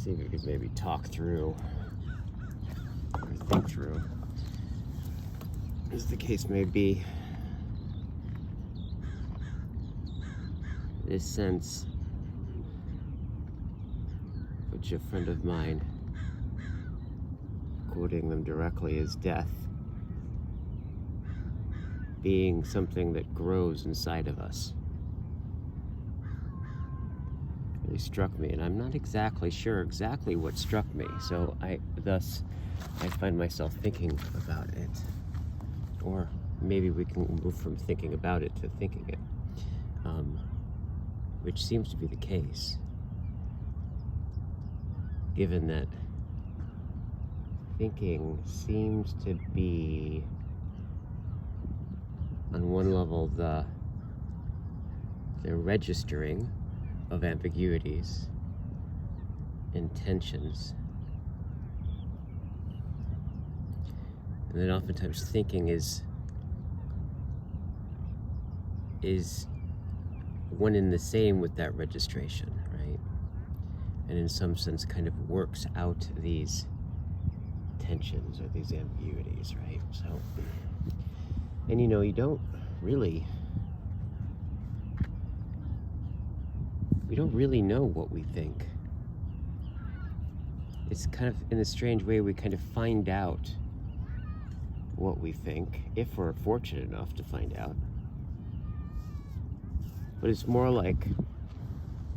See if we could maybe talk through or think through, as the case may be, this sense, which a friend of mine, quoting them directly, is death being something that grows inside of us. Really struck me, and I'm not exactly sure what struck me, so I find myself thinking about it. Or maybe we can move from thinking about it to thinking it, which seems to be the case, given that thinking seems to be, on one level, the registering of ambiguities, intentions, and then oftentimes thinking is one and the same with that registration, right? And in some sense kind of works out these tensions or these ambiguities, right? So, and you know, we don't really know what we think. It's kind of, in a strange way, we kind of find out what we think, if we're fortunate enough to find out. But it's more like,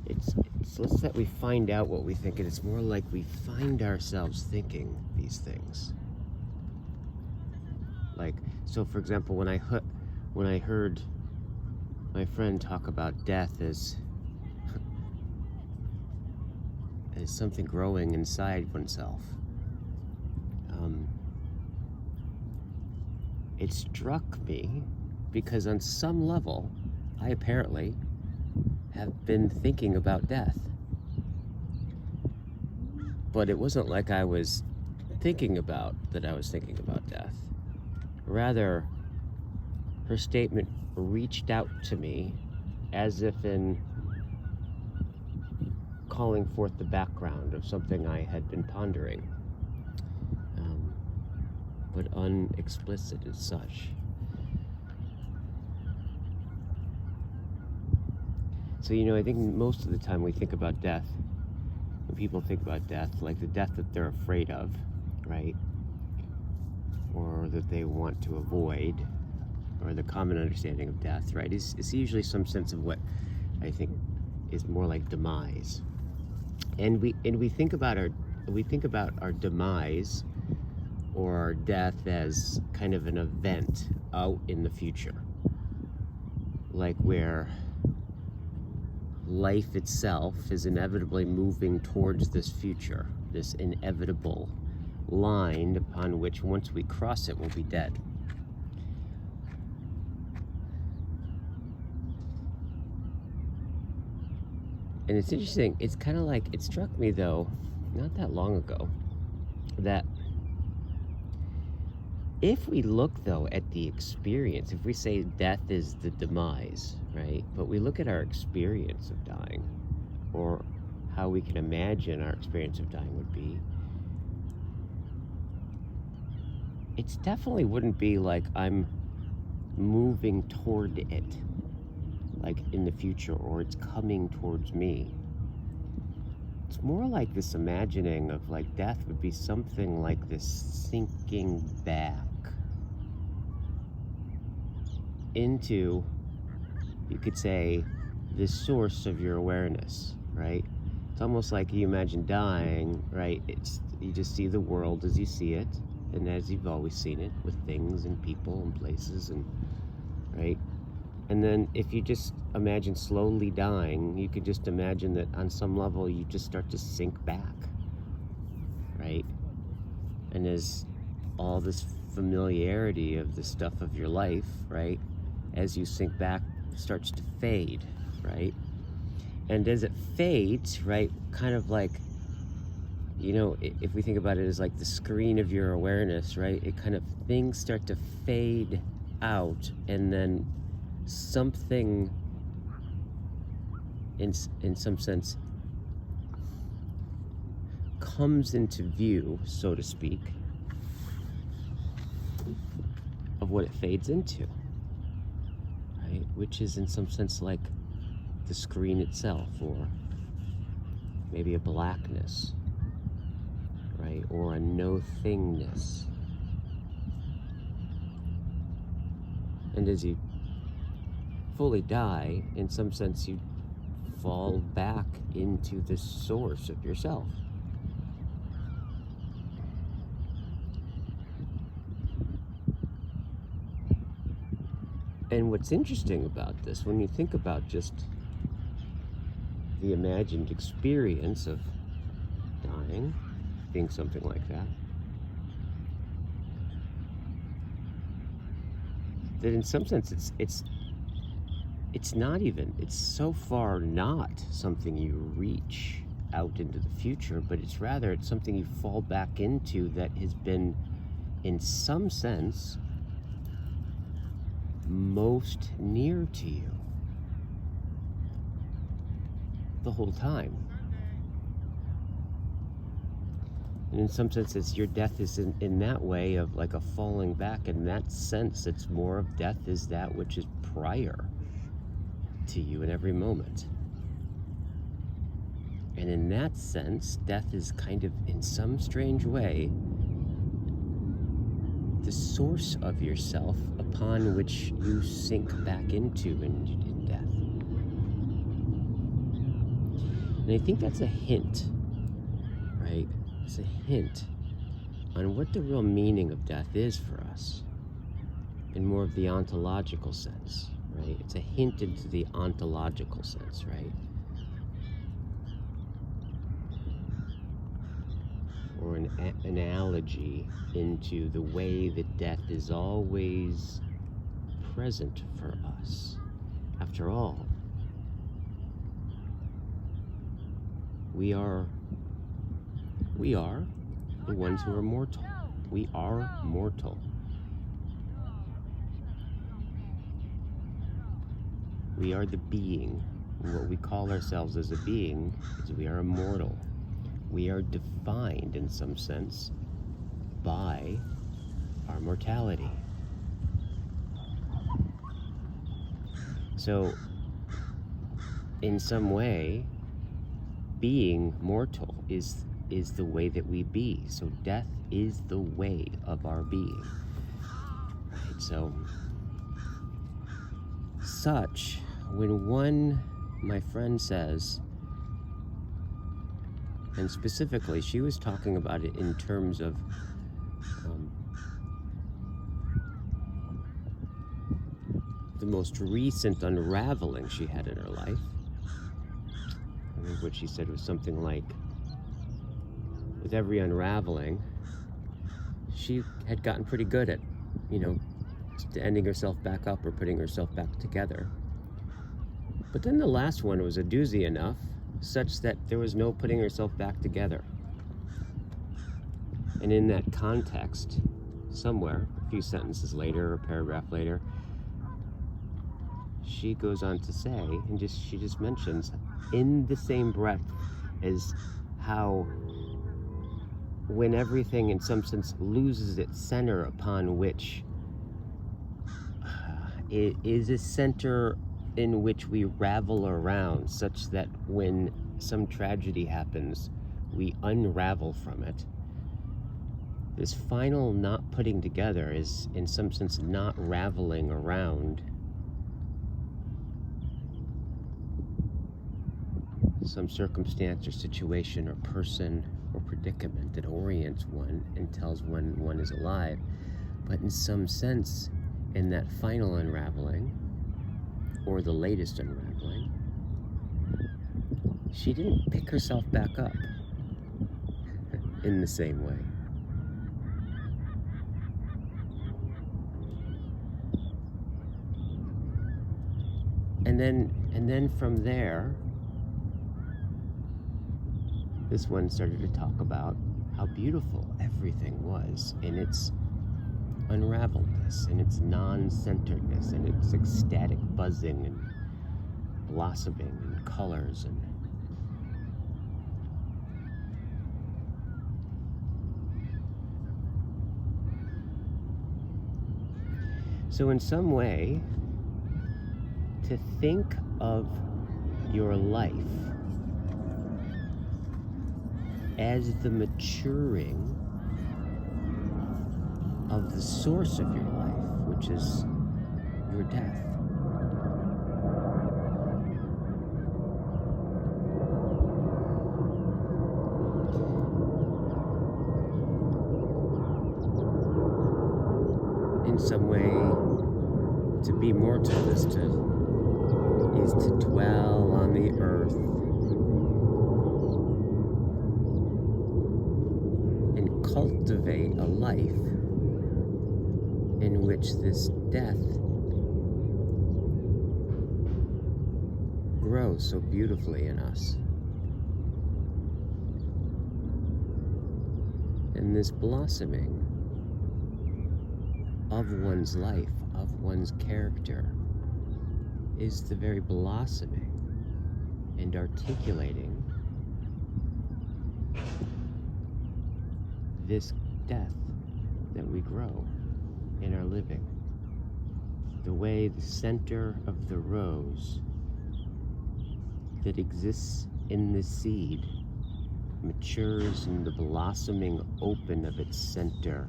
it's less that we find out what we think, and it's more like we find ourselves thinking these things. Like, so for example, when I heard my friend talk about death as something growing inside oneself, it struck me because on some level, I apparently have been thinking about death. But it wasn't like I was thinking about that I was thinking about death. Rather, her statement reached out to me as if in calling forth the background of something I had been pondering, but unexplicit as such. So, you know, I think most of the time we think about death, when people think about death, like the death that they're afraid of, right? Or that they want to avoid, or the common understanding of death, right? Is usually some sense of what I think is more like demise. And we think about our demise or our death as kind of an event out in the future, like where life itself is inevitably moving towards this future, this inevitable line upon which once we cross it, we'll be dead. And it's interesting, it's kind of like, it struck me though, not that long ago, that if we look though at the experience, if we say death is the demise, right? But we look at our experience of dying, or how we can imagine our experience of dying would be, it definitely wouldn't be like I'm moving toward it, like in the future, or it's coming towards me. It's more like this imagining of like death would be something like this sinking back into, you could say, the source of your awareness, right? It's almost like you imagine dying, right? You just see the world as you see it, and as you've always seen it, with things and people and places, and right? And then if you just imagine slowly dying, you could just imagine that on some level you just start to sink back, right? And as all this familiarity of the stuff of your life, right, as you sink back, starts to fade, right? And as it fades, right, kind of like, you know, if we think about it as like the screen of your awareness, right, it kind of, things start to fade out, and then something in some sense comes into view, so to speak, of what it fades into, right? Which is in some sense like the screen itself, or maybe a blackness, right? Or a no-thingness. And as you fully die, in some sense, you fall back into the source of yourself. And what's interesting about this, when you think about just the imagined experience of dying, being something like that, that in some sense it's not even, it's so far not something you reach out into the future, but it's rather, it's something you fall back into that has been, in some sense, most near to you the whole time. And in some sense, it's, your death is in that way of like a falling back. In that sense, it's more of death is that which is prior to you in every moment. And in that sense, death is kind of, in some strange way, the source of yourself upon which you sink back into in death. And I think that's a hint, right? It's a hint on what the real meaning of death is for us, in more of the ontological sense, right? It's a hint into the ontological sense, right? Or an analogy into the way that death is always present for us. After all, we are the ones who are mortal. We are mortal. We are the being. And what we call ourselves as a being is we are immortal. We are defined in some sense by our mortality. So, in some way, being mortal is the way that we be. So death is the way of our being. Right? So, such, when my friend says, and specifically, she was talking about it in terms of the most recent unraveling she had in her life. I think what she said was something like, with every unraveling, she had gotten pretty good at, ending herself back up or putting herself back together. But then the last one was a doozy enough, such that there was no putting herself back together. And in that context, somewhere, a few sentences later, or a paragraph later, she goes on to say, and she just mentions, in the same breath as how when everything in some sense loses its center upon which it is a center in which we ravel around, such that when some tragedy happens, we unravel from it. This final not putting together is, in some sense, not raveling around some circumstance or situation or person or predicament that orients one and tells one one is alive. But in some sense, in that final unraveling, or the latest unraveling, she didn't pick herself back up in the same way. And then from there, this one started to talk about how beautiful everything was in its unraveledness, in its non-centeredness, in its ecstatic buzzing and blossoming and colors. So in some way, to think of your life as the maturing of the source of your life, which is your death. In some way, to be mortal is to dwell on the earth and cultivate a life in which this death grows so beautifully in us. And this blossoming of one's life, of one's character, is the very blossoming and articulating this death that we grow in our living. The way the center of the rose that exists in the seed matures in the blossoming open of its center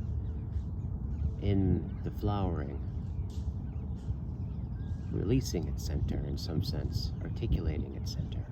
in the flowering, releasing its center in some sense, articulating its center.